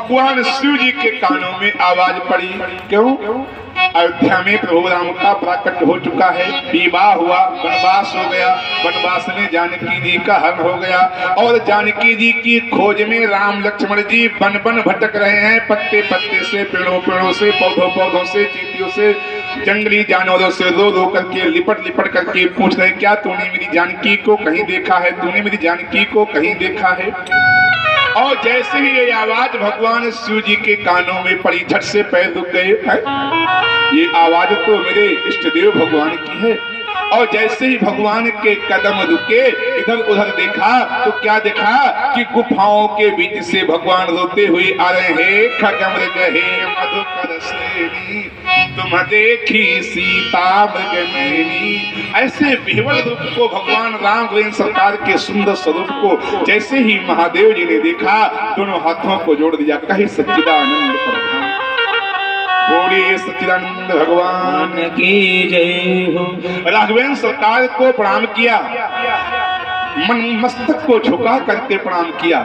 भगवान शिव जी के कानों में आवाज पड़ी। क्यों? अयोध्या में प्रभु राम का प्राकट हो चुका है, विवाह हुआ, वनवास हो गया, वनवास में जानकी जी का हरण हो गया और जानकी जी की खोज में राम लक्ष्मण जी वन वन भटक रहे हैं। पत्ते पत्ते से, पेड़ों पेड़ों से, पौधों पौधों से, चींटियों से, जंगली जानवरों से रो रो करके, लिपट लिपट करके पूछ रहे, क्या तूने मेरी जानकी को कहीं देखा है? तूने मेरी जानकी को कहीं देखा है? और जैसे ही ये आवाज भगवान शिव जी के कानों में पड़ी, झट से पैर रुक गए। ये आवाज तो मेरे इष्ट देव भगवान की है। और जैसे ही भगवान के कदम रुके, इधर उधर देखा तो क्या देखा कि गुफाओं के बीच से भगवान रोते हुए आ रहे हैं। खगमृग हे मधुकर श्रेणी, तुम देखी सीता मृगनयनी। ऐसे विह्वल रूप को भगवान राम गोविंद सरकार के सुंदर स्वरूप को जैसे ही महादेव जी ने देखा, दोनों हाथों को जोड़ दिया, कहे सच्चिदानंद प्रधान, बोलिए सच्चिदानंद भगवान की जय हो। राघवेंद्र सरकार को प्रणाम किया, मन मस्तक को झुका करके प्रणाम किया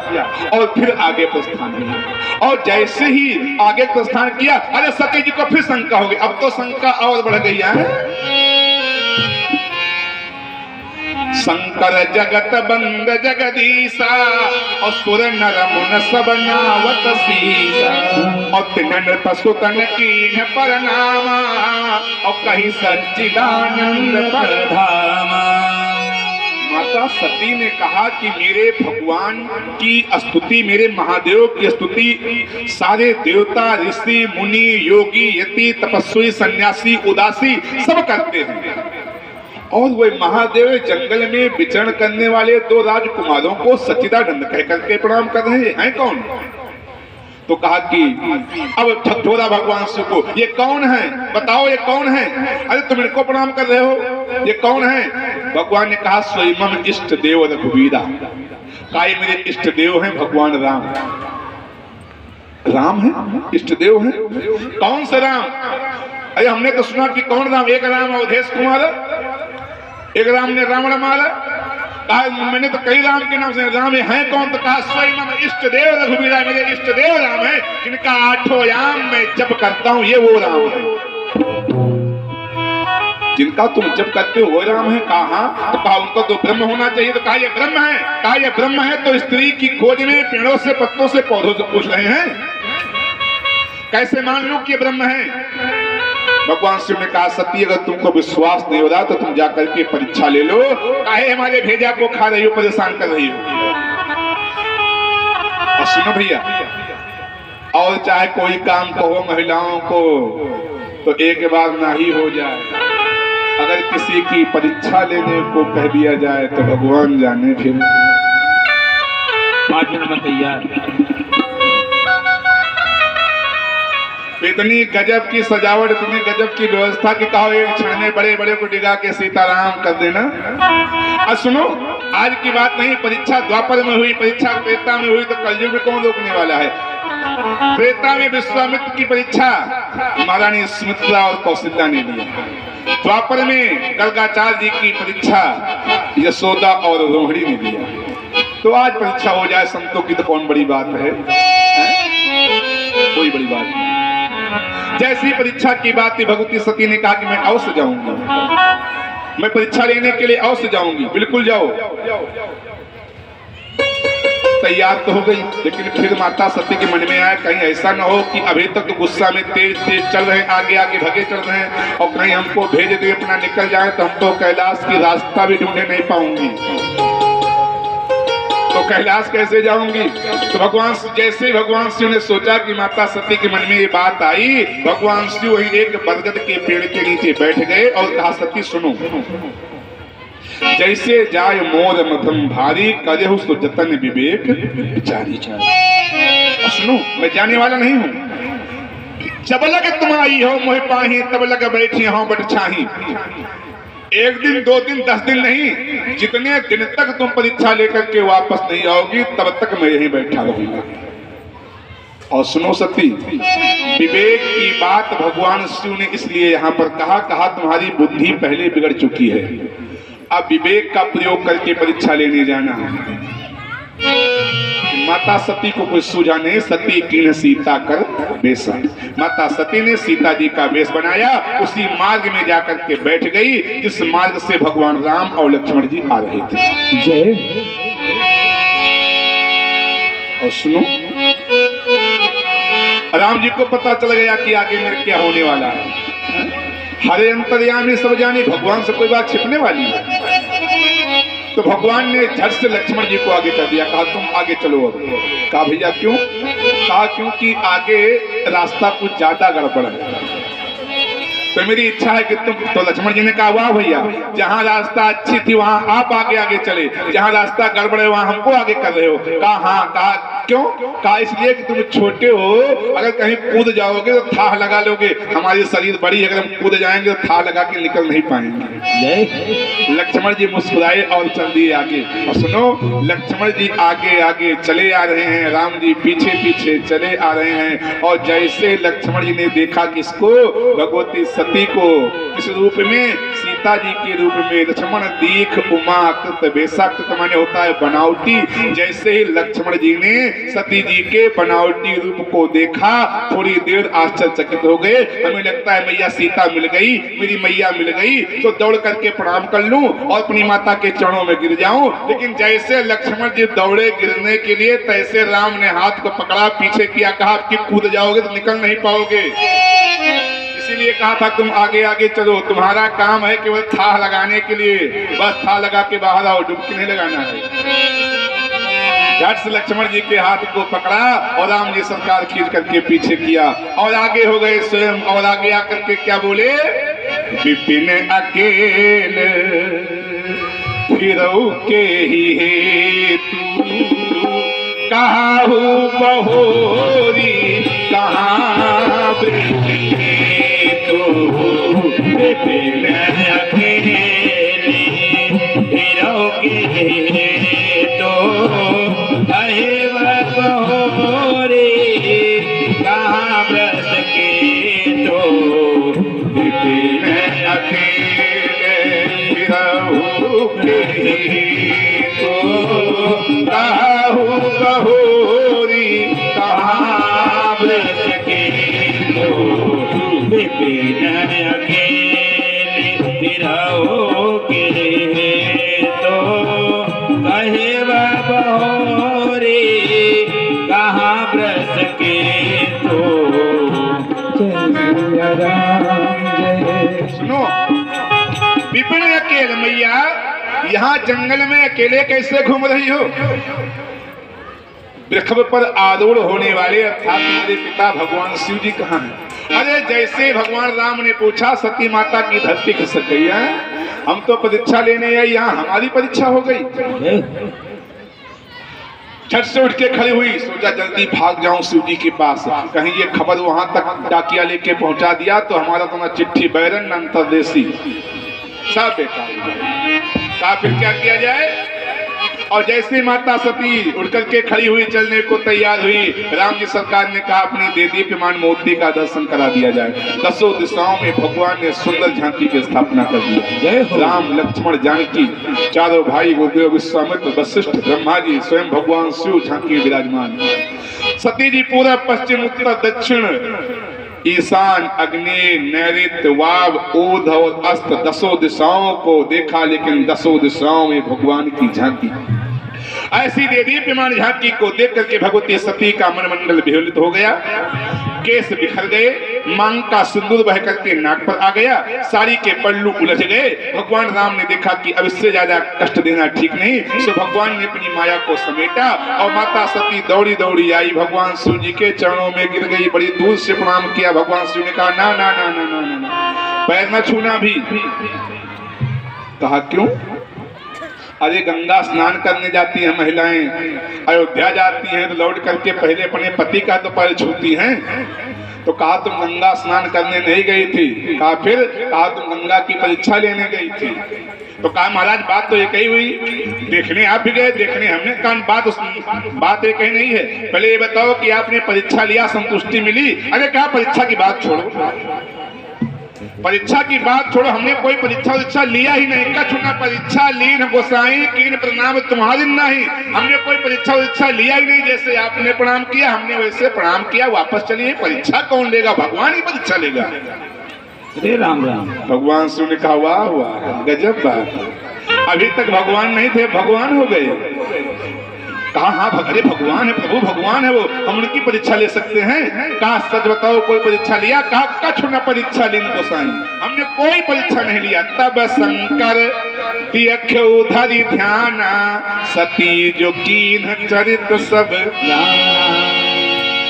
और फिर आगे प्रस्थान किया। और जैसे ही आगे प्रस्थान किया, अरे सती जी को फिर शंका हो गई। अब तो शंका और बढ़ गई है। शंकर जगत बंद जगदीशा, और सुर नर मुन सब नावत सीसा, और तिन्हन पशुतन कीन परनामा, और कहीं सच्चिदानंद प्रधामा। माता सती ने कहा कि मेरे भगवान की स्तुति, मेरे महादेव की स्तुति सारे देवता, ऋषि, मुनि, योगी, यति, तपस्वी, सन्यासी, उदासी सब करते हैं। और वह महादेव जंगल में विचरण करने वाले दो राजकुमारों को सच्चिदानंद कह करके प्रणाम कर रहे हैं। कौन? तो कहा कि अब ठठोरा भगवान शिव को, ये कौन है? बताओ ये कौन है? अरे तुम इनको प्रणाम कर रहे हो, ये कौन है? भगवान ने कहा स्वयं इष्ट देव रघुवीरा, काय मेरे इष्ट देव हैं भगवान राम। राम है, इष्ट देव है। कौन सा राम? अरे हमने तो सुना कि कौन राम? एक राम अवधेश कुमार, एक राम ने रावण मारा। कहा मैंने तो कई राम के नाम से, राम हैं कौन? तो कहा स्वयं इष्ट देव रघुवीरा, मेरे इष्ट देव राम है, जिनका 8 याम मैं जप करता हूँ, ये वो राम है जिनका तुम जप करते हो, वो राम है। कहा तो कहा उनको तो ब्रह्म होना चाहिए। तो कहा ये ब्रह्म है। कहा ये ब्रह्म है तो स्त्री की खोज में पेड़ों से, पत्तों से, पौधों से पूछ रहे हैं, कैसे मान लो कि ये ब्रह्म है? भगवान शिव ने कहा सती अगर तुमको विश्वास नहीं हो रहा तो तुम जाकर के परीक्षा ले लो, काहे हमारे भेजा को खा रही हो, परेशान कर रही हो। और सुनो भैया, और चाहे कोई काम कहो महिलाओं को तो एक बार ना ही हो जाए। अगर किसी की परीक्षा लेने को कह दिया जाए तो भगवान जाने फिर 5 मिनट में तैयार। इतनी गजब की सजावट, इतनी गजब की व्यवस्था की कहो एक क्षण में बड़े बड़े को डिगा के सीताराम कर देना। और सुनो, आज की बात नहीं, परीक्षा द्वापर में हुई, परीक्षा त्रेता में हुई, तो कलयुग में कौन रोकने वाला है? त्रेता में विश्वामित्र की परीक्षा महारानी सुमित्रा और कौशल्या ने ली। द्वापर में गर्गाचार्य जी की परीक्षा यशोदा और रोहिणी ने लिया। तो आज परीक्षा हो जाए संतों की तो कौन बड़ी बात है? कोई बड़ी बात नहीं। जैसी परीक्षा की बात थी, भगवती सती ने कहा कि मैं अवश्य जाऊंगी, मैं परीक्षा लेने के लिए अवश्य जाऊंगी। बिल्कुल जाओ। तैयार तो हो गई, लेकिन फिर माता सती के मन में आया कहीं ऐसा ना हो कि अभी तक तो गुस्सा में तेज तेज चल रहे हैं, आगे आगे भगे चल रहे हैं, और कहीं हमको भेज दे अपना निकल जाए तो हम तो कैलाश की रास्ता भी ढूंढे नहीं पाऊंगी। तो कैलाश कैसे जाऊंगी? तो भगवान जैसे भगवान शिव ने सोचा कि माता सती के मन में ये बात आई, भगवान शिव वही एक बरगद के पेड़ के नीचे बैठ गए और कहा सती सुनो, जैसे जाय मोर मध्यम भारी, करे सो जतन विवेक विचारी। सुनो, मैं जाने वाला नहीं हूँ। जब लग तुम आई हो मोह पाही, तब लग बैठी हो बट छाही। एक दिन, 2 दिन, 10 दिन नहीं, जितने दिन तक तुम परीक्षा लेकर के वापस नहीं आओगी तब तक मैं यहीं बैठा रहूंगा। और सुनो सती, विवेक की बात भगवान शिव ने इसलिए यहाँ पर कहा तुम्हारी बुद्धि पहले बिगड़ चुकी है, अब विवेक का प्रयोग करके परीक्षा लेने जाना है। माता सती को कुछ सूझा नहीं। सती कीन सीता कर बेसा। माता सती ने सीता जी का वेश बनाया, उसी मार्ग में जाकर के बैठ गई जिस मार्ग से भगवान राम और लक्ष्मण जी आ रहे थे। जय। और सुनो, राम जी को पता चल गया कि आगे मेरे क्या होने वाला है। हरे अंतर्यामी सब जाने, भगवान से कोई बात छिपने वाली है। तो भगवान ने झट से लक्ष्मण जी को आगे कर दिया, कहा तुम आगे चलो। अब कहा भैया क्यों? कहा क्योंकि आगे रास्ता कुछ ज्यादा गड़बड़ है, तो मेरी इच्छा है कि तुम। तो लक्ष्मण जी ने कहा वाह भैया, जहाँ रास्ता अच्छी थी वहां आप आगे आगे चले, जहाँ रास्ता गड़बड़ है वहां हमको आगे कर रहे हो। कहा हाँ। कहा क्यों? कहा इसलिए कि तुम छोटे हो, अगर कहीं कूद जाओगे तो थाह लगा लोगे। हमारी शरीर बड़ी है, अगर हम कूद जाएंगे तो थाह लगा के निकल नहीं पाएंगे। लक्ष्मण जी मुस्कुराए और चल दिए आगे। और सुनो, लक्ष्मण जी आगे आगे चले आ रहे हैं, राम जी पीछे पीछे चले आ रहे हैं। और जैसे लक्ष्मण जी ने देखा किसको? भगवती सती को। किस रूप में? सीता जी के रूप में। लक्ष्मण दीख उमा कृत बेसा। कृत माने होता है बनावटी। जैसे ही लक्ष्मण जी ने सती जी के बनावटी रूप को देखा, थोड़ी देर आश्चर्यचकित हो गए। हमें लगता है मैया सीता मिल गई, मेरी मैया मिल गई, तो दौड़ करके प्रणाम कर लूं और अपनी माता के चरणों में गिर जाऊं। लेकिन जैसे लक्ष्मण जी दौड़े गिरने के लिए, तैसे राम ने हाथ को पकड़ा, पीछे किया, कहा कि कूद जाओगे तो निकल नहीं पाओगे। इसीलिए कहा था तुम आगे आगे चलो, तुम्हारा काम है केवल थाह लगाने के लिए, बस थाह लगा के बाहर आओ, डुबकी नहीं लगाना है। झट से लक्ष्मण जी के हाथ को पकड़ा और राम जी सरकार खींच करके पीछे किया और आगे हो गए स्वयं। और आगे आकर के क्या बोले? विपिन अकेले फिरऊ के ही हेतु, कहाहू बहोरी कहाँ विपिन अकेले फिरऊ के हेतु, कहे बहोरी कहाँ व्रत के तो, विपिन अकेले फिरऊ के हेतु, कहाहू बहोरी कहाँ व्रत के तो, विपिन अकेले फिरऊ के तो, कहे बहोरी कहाँ व्रत के तो। सुनो, विपिन अकेले मैया यहाँ जंगल में अकेले कैसे घूम रही हो? वृक्ष पर आरूढ़ होने वाले अर्थात मेरे पिता भगवान शिव जी कहाँ हैं? अरे जैसे भगवान राम ने पूछा, सती माता की धरती खिसक गई है, हम तो परीक्षा लेने आए, यहाँ हमारी परीक्षा हो गई। झट से उठ के खड़ी हुई, सोचा जल्दी भाग जाऊं शिव जी के पास, कहीं ये खबर वहां तक डाकिया लेके पहुंचा दिया तो हमारा तो ना चिट्ठी बैरन न अंतरदेशी, सब बेकार। कहा फिर क्या किया जाए? और जैसे माता सती उठ करके खड़ी हुई, चलने को तैयार हुई, राम जी सरकार ने कहा अपनी देदीप्यमान मूर्ति का दर्शन करा दिया जाए। 10 दिशाओं में भगवान ने सुंदर झांकी की स्थापना कर दी। राम लक्ष्मण जानकी चारों भाई गुरुदेव विश्वामित्र वशिष्ठ ब्रह्मा जी स्वयं भगवान शिव झांकी विराजमान। सती जी पूरब पश्चिम उत्तर दक्षिण ईशान अग्नि नैऋत्य वाव ऊर्ध और अस्त 10 दिशाओं को देखा, लेकिन 10 दिशाओं में भगवान की झांकी। ऐसी देदीप्यमान झांकी को देख करके भगवती सती का मनमंडल विह्वलित हो गया, केस बिखर गए, मांग का सिंदूर बह करके नाक पर आ गया, साड़ी के पल्लू उलझ गए। भगवान राम ने देखा कि अब इससे ज्यादा कष्ट देना ठीक नहीं, तो भगवान ने अपनी माया को समेटा और माता सती दौड़ी दौड़ी आई, भगवान शिव जी के चरणों में गिर गई, बड़ी दूर से प्रणाम किया। भगवान शिव ने कहा ना ना ना ना ना ना, ना। पैर न छूना भी। कहा क्यों? अरे गंगा स्नान करने जाती हैं महिलाएं, अयोध्या जाती हैं तो लौट करके पहले अपने पति का तो पैर छूती हैं। तो कहा तुम गंगा स्नान करने नहीं गई थी? कहा फिर? कहा तुम गंगा की परीक्षा लेने गई थी। तो कहा महाराज बात तो एक ही हुई, देखने आप भी गए, देखने हमने कहा बात एक ही नहीं है। पहले ये बताओ कि आपने परीक्षा लिया, संतुष्टि मिली? अरे क्या परीक्षा की बात छोड़ो, परीक्षा की बात छोड़ो, हमने कोई परीक्षा लिया ही नहीं। कछु न परीक्षा लीन गोसाई कीन प्रणाम तुम्हारी नहीं। हमने कोई परीक्षा लिया ही नहीं। जैसे आपने प्रणाम किया हमने वैसे प्रणाम किया, वापस चलिए। परीक्षा कौन लेगा? भगवान ही परीक्षा लेगा। अरे राम राम। भगवान शिव ने कहा वाह वाह गजब बात, अभी तक भगवान नहीं थे, भगवान हो गए। कहा हाँ अरे भगवान है, प्रभु भगवान है वो, हम उनकी परीक्षा ले सकते हैं। कहा सच बताओ कोई परीक्षा लिया? कहा कछु न परीक्षा लीन गोसाई, हमने कोई परीक्षा नहीं लिया। तब शंकर दियख्यो धरि ध्यान सती जो कीन चरित सब।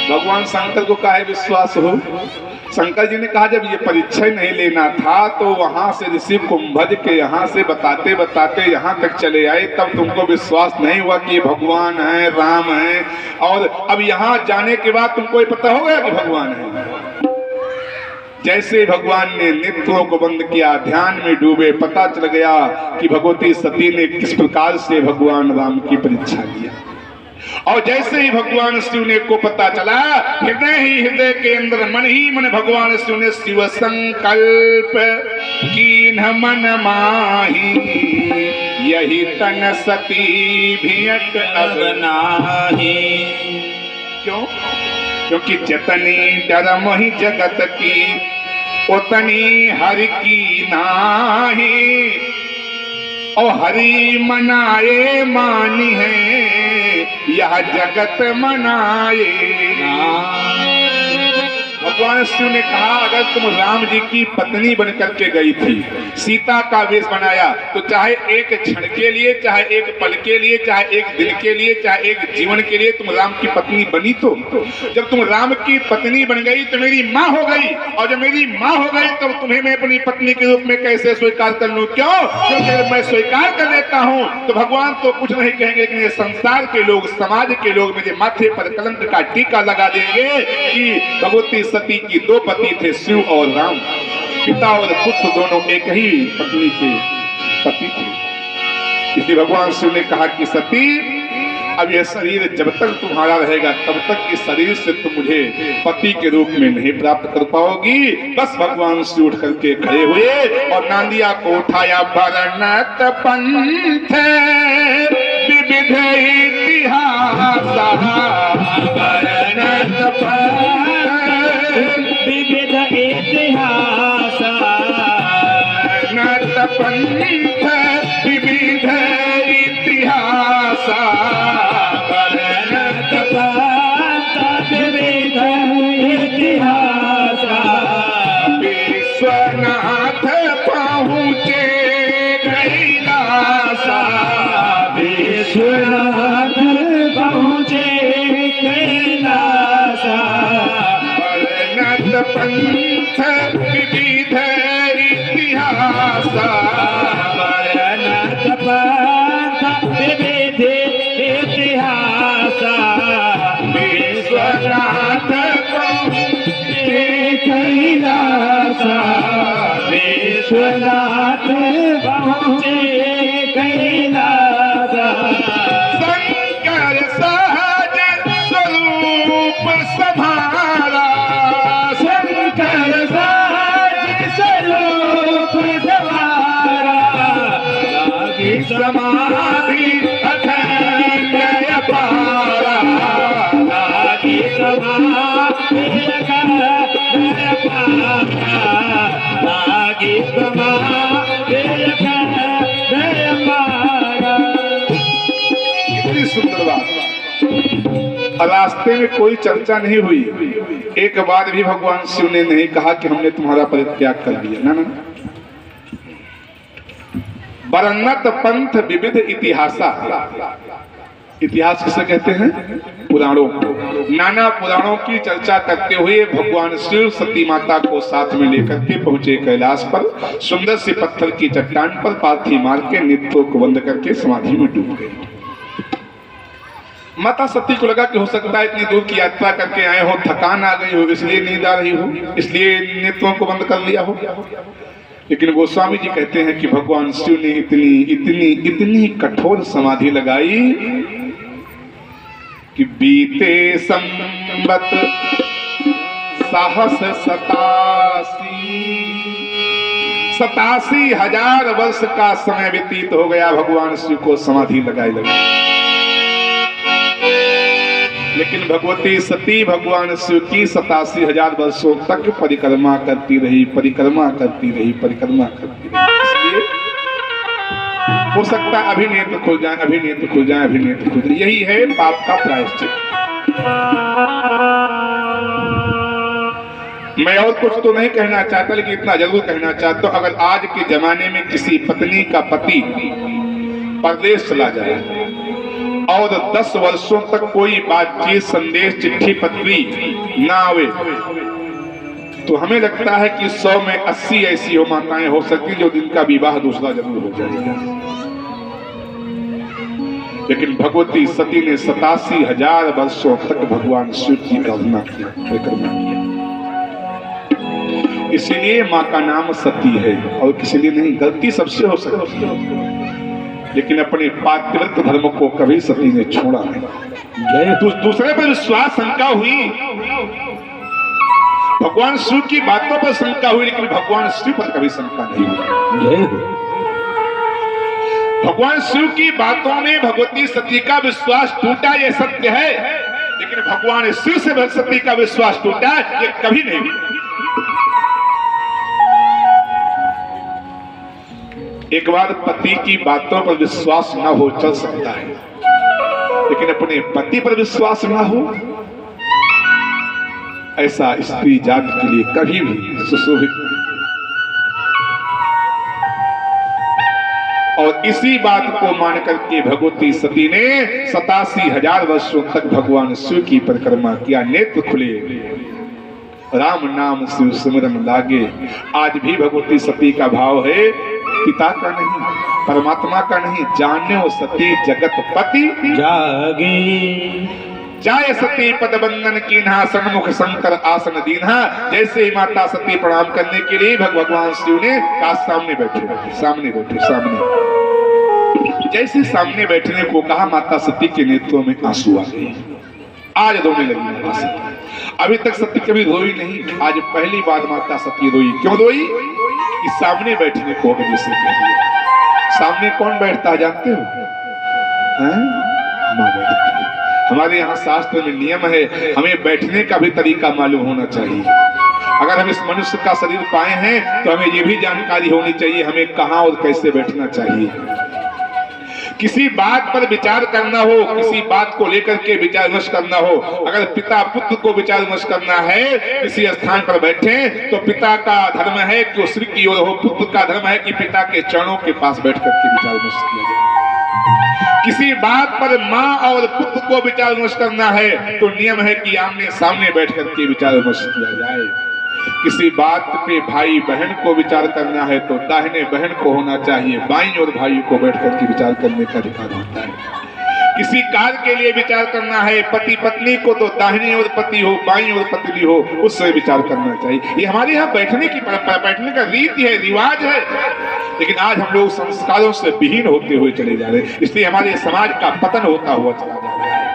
भगवान शंकर को काहे विश्वास हो? शंकर जी ने कहा जब ये परीक्षा नहीं लेना था तो वहां से ऋषि कुंभज के यहाँ से बताते बताते यहाँ तक चले आए, तब तुमको विश्वास नहीं हुआ कि ये भगवान है, राम है। और अब यहाँ जाने के बाद तुमको ये पता हो गया कि भगवान है। जैसे भगवान ने नेत्रों को बंद किया, ध्यान में डूबे, पता चल गया कि भगवती सती ने किस प्रकार से भगवान राम की परीक्षा लिया। और जैसे ही भगवान शिव ने को पता चला, हृदय के अंदर मन ही मन भगवान शिव ने शिव संकल्प कीन्ह मन माही, यही तन सती भियट अब नाही। क्यों? क्योंकि जतनी डरम ही जगत की उतनी हरि की नाही, और हरि मनाए मानी है यह जगत मनाए। भगवान शिव ने कहा अगर तुम राम जी की पत्नी बन करके गई थी, सीता का वेश बनाया, तो चाहे एक क्षण के लिए, चाहे एक पल के लिए, चाहे एक दिन के लिए, चाहे एक जीवन के लिए तुम राम की पत्नी बनी, तो जब तुम राम की पत्नी बन गई तो मेरी माँ हो गई, और जब मेरी माँ हो गई तो तुम्हें मैं अपनी पत्नी के रूप में कैसे स्वीकार कर लूं? क्यों? क्योंकि मैं स्वीकार कर लेता हूं तो भगवान तो कुछ नहीं कहेंगे, लेकिन ये संसार के लोग, समाज के लोग मेरे माथे पर कलंक का टीका लगा देंगे कि भगवती सती की दो पति थे, शिव और राम। पिता और पुत्र दोनों एक ही पत्नी के पति थे। इसलिए भगवान शिव ने कहा कि सती अब यह शरीर जब तक तुम्हारा रहेगा तब तक इस शरीर से तुम मुझे पति के रूप में नहीं प्राप्त कर पाओगी। बस भगवान शिव उठ करके खड़े हुए और नांदिया को उठाया। वर्णत पंथ विविध इतिहास, विविध इतिहास, नत पंथ विविध इतिहास, वर्णत पंथ विविध इतिहास। विश्वनाथ पहुँचे कैलास, विश्वनाथ पहुँचे कैलास। पंथ विविध इतिहास, वर्णत पंथ विविध इतिहास। विश्वनाथ पहुँचे कैलास, विश्वनाथ पहुँचे कैलास। शंकर सहज स्वरूप संभारा, शंकर सहज स्वरूप संभारा। लागी समाधि अखंड अपारा, लागी समाधि अखंड अपारा, लागी समाधि अखंड अपारा। कितनी सुंदर बात। रास्ते में कोई चर्चा नहीं हुई, एक बार भी भगवान शिव ने नहीं कहा कि हमने तुम्हारा परित्याग कर दिया। ना ना, वर्णत पंथ विविध इतिहासा। इतिहास किसे कहते हैं? पुराणों को। नाना पुराणों की चर्चा करते हुए भगवान शिव सती माता को साथ में लेकर के पहुंचे कैलाश पर। सुंदर सी पत्थर की चट्टान पर पालथी मार के नेत्रों को बंद करके समाधि में डूब गए। माता सती को लगा कि हो सकता है इतनी दूर की यात्रा करके आए हो, थकान आ गई हो, इसलिए नींद आ रही हो, इसलिए नेत्रों को बंद कर लिया हो। लेकिन गोस्वामी जी कहते हैं कि भगवान शिव ने इतनी इतनी इतनी कठोर समाधि लगाई कि बीते संवत साहस 87 87,000 वर्ष का समय व्यतीत हो गया, भगवान शिव को समाधि लगाए लगे। लेकिन भगवती सती भगवान शिव की 87,000 वर्षों तक परिक्रमा करती रही, परिक्रमा करती रही, परिक्रमा करती रही। इसलिए हो सकता है अभी नेत्र खुल जाए, अभी नेत्र खुल जाए, अभी नेत्र खुल जाए। यही है पाप का प्रायश्चित। मैं और कुछ तो नहीं कहना चाहता, लेकिन इतना जरूर कहना चाहता हूं, अगर आज के जमाने में किसी पत्नी का पति परदेश चला जाए और 10 वर्षों तक कोई बातचीत, संदेश, चिट्ठी पत्री ना आवे, तो हमें लगता है कि 100 में 80 ऐसी हो माताएं हो सकती जो जिनका विवाह दूसरा जरूर हो जाएगा। लेकिन भगवती सती ने 87,000 वर्षों तक भगवान शिव की आराधना की, परिक्रमा किया। इसीलिए माँ का नाम सती है और किसी लिए नहीं। गलती सबसे हो सकती है, लेकिन अपने पातिव्रत्य धर्म को कभी सती ने छोड़ा नहीं। दूसरे पर विश्वास शंका हुई, भगवान शिव की बातों पर शंका हुई, लेकिन भगवान शिव पर कभी शंका नहीं हुई। भगवान शिव की बातों में भगवती सती का विश्वास टूटा, यह सत्य है, लेकिन भगवान शिव से सती का विश्वास टूटा, ये कभी नहीं हुआ। एक बार पति की बातों पर विश्वास ना हो चल सकता है, लेकिन अपने पति पर विश्वास ना हो, ऐसा स्त्री जाति के लिए कभी भी सुशोभित नहीं। और इसी बात को मान करके भगवती सती ने 87,000 वर्षों तक भगवान शिव की परिक्रमा किया। नेत्र खुले, राम नाम शिव सिमरन लागे। आज भी भगवती सती का भाव है, पिता का नहीं, परमात्मा का नहीं, जाने सती जगत पति जागे। जाय सती पद बंदन कीन्हा, सन्मुख शंकर आसन दीन्हा। जैसे ही माता सती प्रणाम करने के लिए भगवान शिव ने कहा सामने बैठे, सामने बैठे, सामने। जैसे सामने बैठने को कहा, माता सती के नेत्रों में आंसू आ गए। आज रोने लगी माता सती। अभी तक सती कभी रोई नहीं, आज पहली बार माता सती रोई। क्यों रोई? कि सामने बैठने को वजह से कह दिया। सामने कौन बैठता है जानते हो? मां बैठती है। हमारे यहाँ शास्त्र में नियम है, हमें बैठने का भी तरीका मालूम होना चाहिए। अगर हम इस मनुष्य का शरीर पाए हैं तो हमें ये भी जानकारी होनी चाहिए हमें कहाँ और कैसे बैठना चाहिए। किसी बात पर विचार करना हो, किसी बात को लेकर के विचार विमर्श करना हो, अगर पिता पुत्र को विचार विमर्श करना है, किसी स्थान पर बैठे तो पिता का धर्म है कि सिर की ओर हो, पुत्र का धर्म है कि पिता के चरणों के पास बैठ करके विचार विमर्श किया जाए। किसी बात पर माँ और पुत्र को विचार विमर्श करना है तो नियम है कि आमने सामने बैठ करके विचार विमर्श किया जाए। किसी बात पे भाई बहन को विचार करना है तो दाहिने बहन को होना चाहिए, बाईं और भाई को बैठ करके विचार करने का अधिकार होता है। किसी कार्य के लिए विचार करना है पति पत्नी को तो दाहिनी और पति हो, बाईं और पत्नी हो, उससे विचार करना चाहिए। ये हमारे यहाँ बैठने की परंपरा, बैठने का रीति है, रिवाज है, लेकिन आज हम लोग संस्कारों से विहीन होते हुए चले जा रहे हैं, इसलिए हमारे समाज का पतन होता हुआ चला जा रहा है।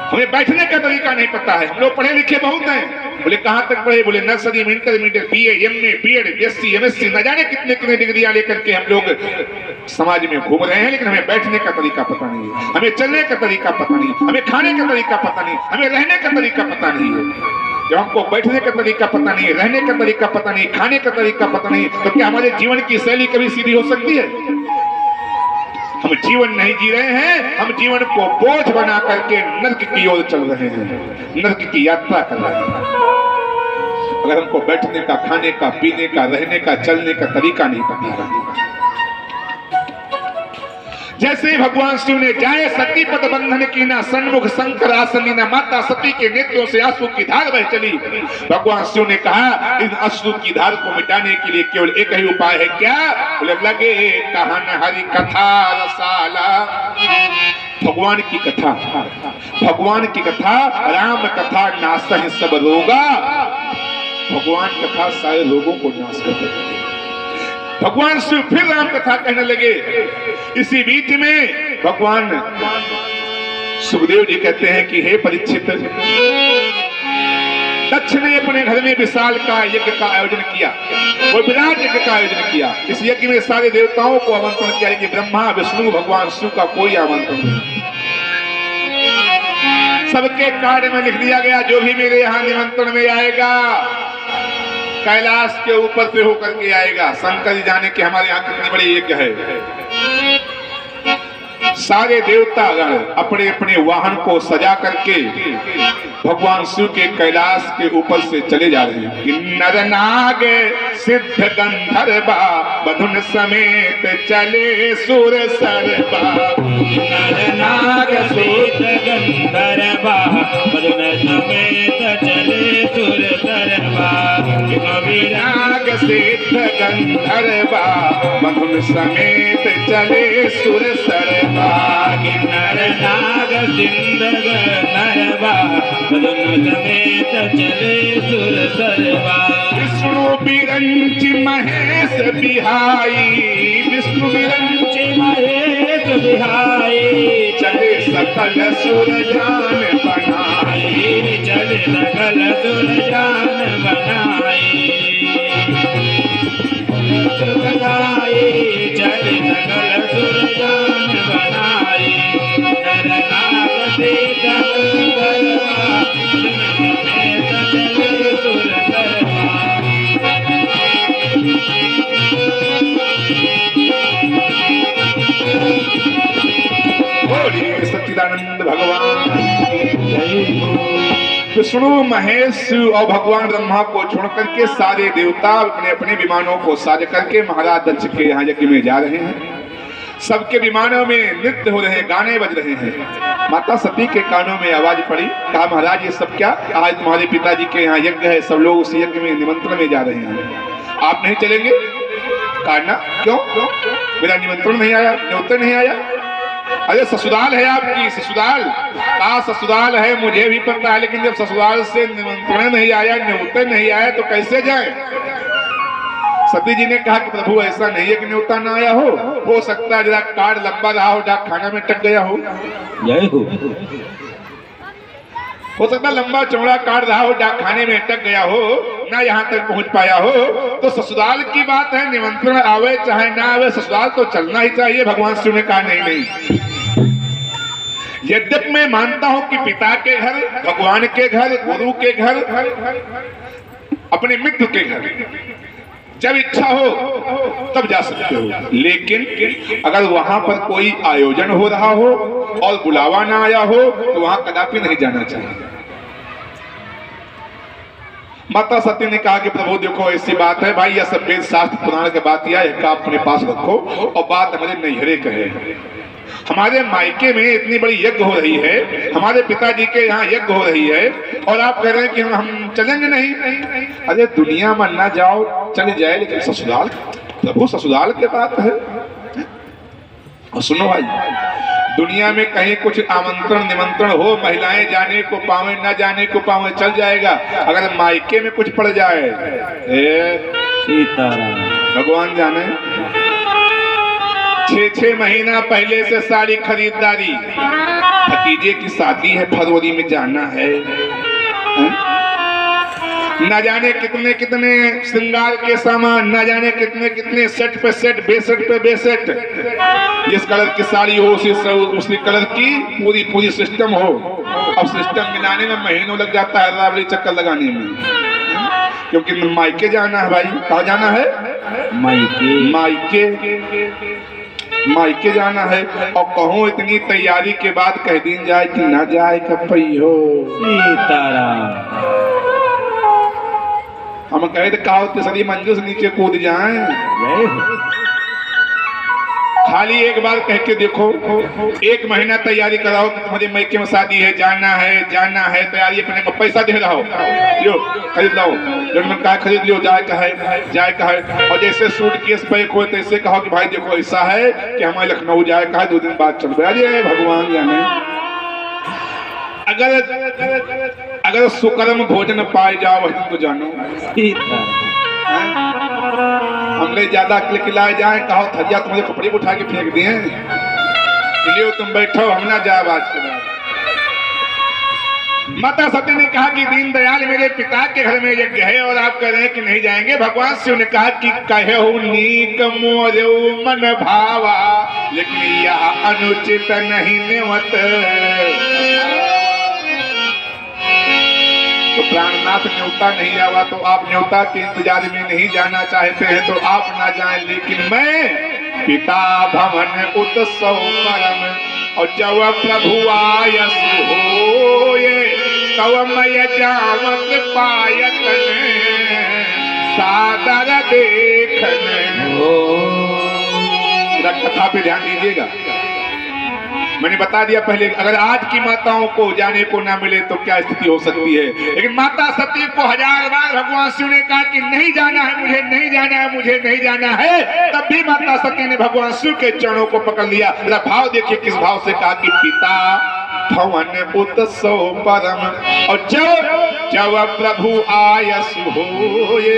हमें बैठने का तरीका नहीं पता है। हम लोग पढ़े लिखे बहुत हैं, बोले कहाँ तक पढ़े, बोले नर्सरी में, intermediate, BA, MA, BEd, BSc, MSc, न जाने कितने कितने डिग्रियां लेकर के हम लोग समाज में घूम रहे हैं, लेकिन हमें बैठने का तरीका पता नहीं है, हमें चलने का तरीका पता नहीं, हमें खाने का तरीका पता नहीं, हमें रहने का तरीका पता नहीं है। जब हमको बैठने का तरीका पता नहीं, रहने का तरीका पता नहीं, खाने का तरीका पता नहीं, तो क्या हमारे जीवन की शैली कभी सीधी हो सकती है? हम जीवन नहीं जी रहे हैं, हम जीवन को बोझ बना करके नर्क की ओर चल रहे हैं, नर्क की यात्रा कर रहे हैं। अगर हमको बैठने का, खाने का, पीने का, रहने का, चलने का तरीका नहीं पता है। जैसे भगवान शिव ने जाए सती पद बंधन कीना, सन्मुख शंकर आसनीना, माता सती के नेत्रों से आंसू की धार बह चली। भगवान शिव ने कहा इन अश्रु की धार को मिटाने के लिए केवल एक ही उपाय है, क्या? बोले लगे कहन हरि कथा रसाला। भगवान की कथा, भगवान की कथा, राम कथा नासह सब रोगा। भगवान कथा सारे रोगों को नाश कर देती है। भगवान शिव फिर राम कथा कहने लगे। इसी बीच में भगवान सुखदेव जी कहते हैं कि हे परीक्षित, दक्ष ने अपने घर में विशाल का यज्ञ का आयोजन किया, वो विराट यज्ञ का आयोजन किया। इस यज्ञ में सारे देवताओं को आमंत्रण किया कि ब्रह्मा विष्णु भगवान शिव का कोई आमंत्रण नहीं। सबके कार्ड में लिख दिया गया जो भी मेरे यहाँ निमंत्रण में आएगा कैलाश के ऊपर से होकर के आएगा। शंकर जी जाने कि हमारे यहाँ कितनी बड़ी यज्ञ है। सारे देवतागण अपने अपने वाहन को सजा करके भगवान शिव के कैलाश के ऊपर से चले जा रहे हैं। किन्नर नाग सिद्ध गंधर्वा बधुन समेत चले सुर सरबा। किन्नर नाग सिद्ध गंधर्वा बधुन समेत चले सुर सरबा। नाग सिद्ध गंधर्वा बधुन समेत चले सुर सरबा। किन्नर नाग सिद्ध गंधर्वा बधुन समेत चले सुर सरबा। विष्णु बिरंच महेश बिहाई, विष्णु बिरंच महेश बिहाई चले सकल सुर जान बनाई, चले सकल सुर जान बनाई। चले सकल सुर जान बनाई। नर नाग सिद्ध गंधर्वा समेत चले सुर सरबा। बोलिए सच्चिदानंद भगवान। विष्णु महेश और भगवान ब्रह्मा को छोड़ करके सारे देवता अपने अपने विमानों को साज करके महाराज दक्ष के यहाँ यज्ञ में जा रहे हैं। सबके विमानों में नृत्य हो रहे हैं, गाने बज रहे हैं। माता सती के कानों में आवाज पड़ी, कहा महाराज ये सब क्या? आज तुम्हारे पिताजी के यहाँ यज्ञ है, सब लोग उस यज्ञ में निमंत्रण में जा रहे हैं, आप नहीं चलेंगे? कहा ना, क्यों? मेरा निमंत्रण नहीं आया, न्योता नहीं आया। अरे ससुराल है आपकी, ससुराल। कहा ससुराल है मुझे भी पता है, लेकिन जब ससुराल से निमंत्रण नहीं आया, न्योता नहीं आया तो कैसे जाए? सती जी ने कहा कि प्रभु ऐसा नहीं है कि न्योता ना आया हो सकता है जरा कार्ड लंबा रहा हो, डाक खाना में टक गया हो। हो सकता है लंबा चौड़ा कार्ड रहा हो, डाक खाने में टक गया हो, ना यहाँ तक पहुंच पाया हो। तो ससुराल की बात है, निमंत्रण आवे चाहे ना आवे, ससुराल तो चलना ही चाहिए। भगवान शिव ने कहा नहीं। यद्यपि मैं मानता हूं कि पिता के घर, भगवान के घर, गुरु के घर, अपने मित्र के घर जब इच्छा हो तब जा सकते हो, लेकिन अगर वहां पर कोई आयोजन हो रहा हो और बुलावा ना आया हो तो वहां कदापि नहीं जाना चाहिए। माता सती ने कहा कि प्रभु देखो ऐसी बात है भाई, यह सब वेद शास्त्र पुराण के बात या का अपने पास रखो और बात हमारे नैहरे कहे। हमारे मायके में इतनी बड़ी यज्ञ हो रही है, हमारे पिताजी के यहाँ यज्ञ हो रही है और आप कह रहे हैं कि हम चलेंगे नहीं। अरे दुनिया में ना जाओ चले जाए, लेकिन ससुराल, प्रभु ससुराल के बात है। और सुनो भाई, दुनिया में कहीं कुछ आमंत्रण निमंत्रण हो, महिलाएं जाने को पावे ना जाने को पावे चल जाएगा। अगर मायके में कुछ पड़ जाए, सीताराम भगवान जाने, 6 महीना पहले से सारी खरीदारी, भतीजे की शादी है, फरवरी में जाना है, न जाने कितने कितने श्रृंगार के सामान, न जाने कितने कितने सेट पे सेट, बेसेट पे बेसेट, जिस कलर की साड़ी हो उसी कलर की पूरी सिस्टम हो। अब सिस्टम मिलाने में महीनों लग जाता है, रावड़ी चक्कर लगाने में, क्योंकि मायके जाना है भाई। कहाँ जाना है? मायके जाना है। और कहूँ इतनी तैयारी के बाद कह दिन जाए कि ना जाए कपई हो। सीताराम हम कहे तो कहा तीसरी मंजिल से नीचे कूद जाएं। खाली एक बार कह के देखो, 1 महीना तैयारी कराओ कि तुम्हारे मायके में शादी है, जाना है, तैयारी अपने को पैसा दे रहा हो, लो खरीद लाओ, जो मन कहा खरीद लियो, जाए का है। और जैसे सूट केस पैक हो तैसे कहो कि भाई देखो ऐसा है कि हमारे लखनऊ जाए का है, 2 दिन बाद चल रहा है। भगवान जाने, अगर सुकर्म भोजन पाए जाओ वही तो जानो। हमने ज्यादा किलकिलाए जाए, कहो थरिया तुम्हारे कपड़े उठा के फेंक दिए, इसलिए तुम बैठो, हम ना जाए आज के बाद। माता सती ने कहा कि दीनदयाल मेरे पिता के घर में यज्ञ है और आप कह रहे हैं कि नहीं जाएंगे। भगवान शिव ने कहा कि कहो नीक मोरौ मन भावा, लेकिन यह अनुचित नहीं नेवत। तो प्राणनाथ न्योता नहीं आवा तो आप न्योता के इंतजार में नहीं जाना चाहते हैं तो आप ना जाएं, लेकिन मैं पिता भवन उत्सव परम और जब प्रभु आयस होए तव मय जावत पायतन सादर देखन। कथा पे ध्यान दीजिएगा, मैंने बता दिया पहले, अगर आज की माताओं को जाने को ना मिले तो क्या स्थिति हो सकती है। लेकिन माता सती को 1000 बार भगवान शिव ने कहा कि नहीं जाना है, मुझे नहीं जाना है, मुझे नहीं जाना है, तब भी माता सती ने भगवान शिव के चरणों को पकड़ लिया। भाव देखिए किस भाव से कहा कि पिता भवन उत्सव परम और जब प्रभु आयस होए,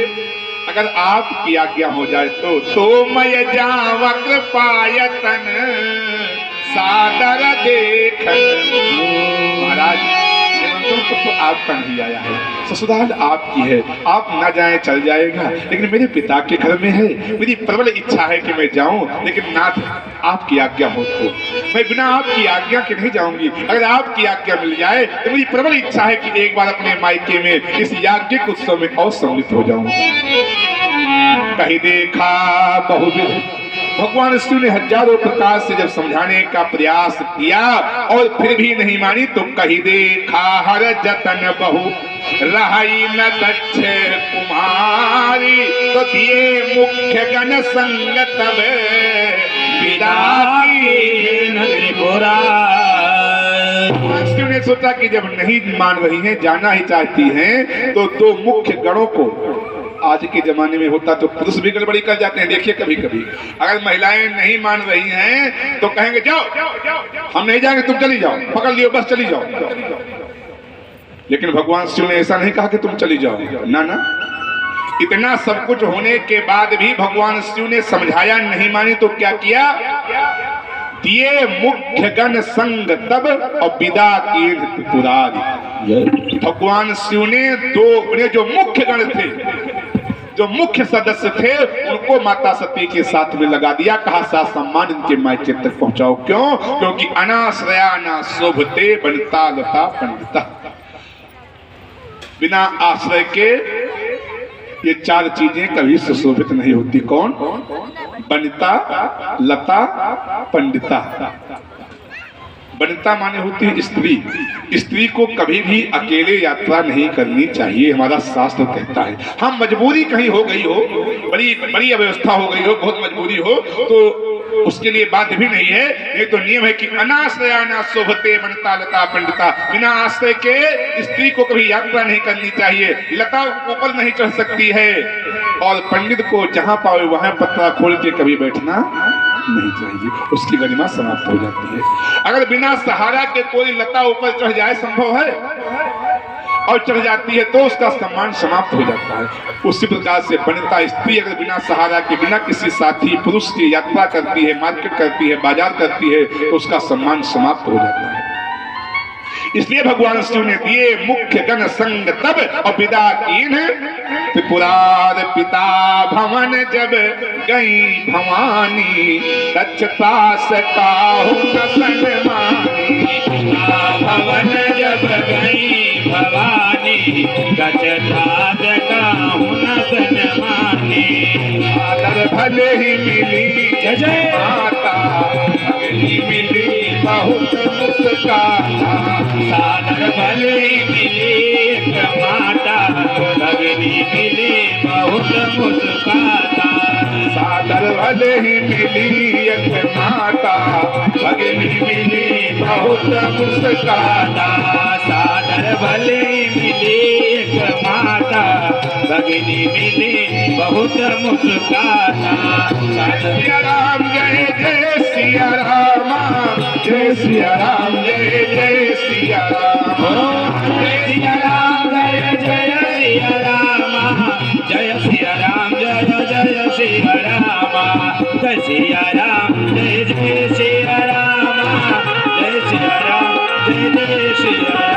अगर आपकी आज्ञा हो जाए तो मैं जावा कृपायतन सादर देखन। महाराज तो आपका नहीं आया है, ससुराल आपकी है, आप ना जाएं चल जाएगा, लेकिन मेरे पिता के घर में है, मेरी प्रबल इच्छा है कि मैं जाऊं, लेकिन नाथ आपकी आज्ञा हो तो मैं बिना आपकी आज्ञा के नहीं जाऊंगी। अगर आपकी आज्ञा मिल जाए तो मेरी प्रबल इच्छा है कि एक बार अपने मायके में इस याज्ञिक उत्सव में और सम्मिलित हो जाऊं। कहीं देखा बहुविध, भगवान शिव ने हजारों प्रकार से जब समझाने का प्रयास किया और फिर भी नहीं मानी तो कहीं देखा हर जतन बहु रहाई न दक्ष कुमारी, तो दिए मुख्य गण संग तब विदा शिव ने सोचा कि जब नहीं मान रही हैं, जाना ही चाहती हैं, तो दो मुख्य गणों को, आज के जमाने में होता तो पुरुष भी गड़बड़ी कर जाते हैं। देखिए कभी कभी अगर महिलाएं नहीं मान रही हैं तो कहेंगे जाओ हम नहीं जाएंगे, तुम चली जाओ, पकड़ लियो बस चली जाओ। लेकिन भगवान शिव ने ऐसा नहीं कहा कि तुम चली जाओ, ना ना, इतना सब कुछ होने के बाद भी भगवान शिव ने समझाया, नहीं मानी तो क्या किया, दिए मुख्य गण संग तब और विदा किए त्रिपुरारी। भगवान शिव ने जो मुख्य गण थे, जो मुख्य सदस्य थे, उनको माता सती के साथ में लगा दिया, कहा सा सम्मान इनके मायके तक पहुंचाओ। क्यों? क्योंकि अनाश्रया ना शोभते बनिता लता पंडिता, बिना आश्रय के ये चार चीजें कभी सुशोभित नहीं होती। कौन? बनिता, लता, पंडिता। बनिता माने होती है स्त्री। स्त्री को कभी भी अकेले यात्रा नहीं करनी चाहिए, हमारा शास्त्र कहता है। हम मजबूरी कहीं हो गई हो, बड़ी बड़ी अव्यवस्था हो गई हो, बहुत मजबूरी हो, तो उसके लिए बात भी नहीं है। ये तो नियम है कि अनाश्रया ना शोभते बनिता लता पंडिता, बिना आश्रय के स्त्री को कभी यात्रा नहीं करनी चाहिए। लता ऊपर नहीं चढ़ सकती है और पंडित को जहां पावे वहां पत्रा खोल के कभी बैठना नहीं चाहिए, उसकी गरिमा समाप्त हो जाती है। अगर बिना सहारा के कोई लता ऊपर चढ़ जाए, संभव है, और चढ़ जाती है तो उसका सम्मान समाप्त हो जाता है। उसी प्रकार से बनिता स्त्री अगर बिना सहारा के, बिना किसी साथी पुरुष की यात्रा करती है, मार्केट करती है, बाजार करती है, तो उसका सम्मान समाप्त हो जाता है। इसलिए भगवान शिव ने दिए मुख्य गण संग तब और विदा कीन त्रिपुरार पिता भवन जब गई भवानी, दक्षता से काहू न मानी। भवन जब गई भवानी, दक्षता से काहू न मानी। आदर भले ही मिली जय माता, मिली बहुत मुस्काना। सादर भले मिली माता, भगनी मिली बहुत मुस्काना। सादर भले ही मिली एक माता, भगनी मिली बहुत मुस्काना। सादर भले मिली एक माता, भगनी मिली बहुत मुस्काना। सिया राम जय जय सिया राम, जय सिया राम जय जय सिया राम। जय सिया राम जय जय सिया राम, जय सिया राम जय जय सिया राम। जय सिया राम जय जय सिया राम, जय सिया राम जय जय सिया राम।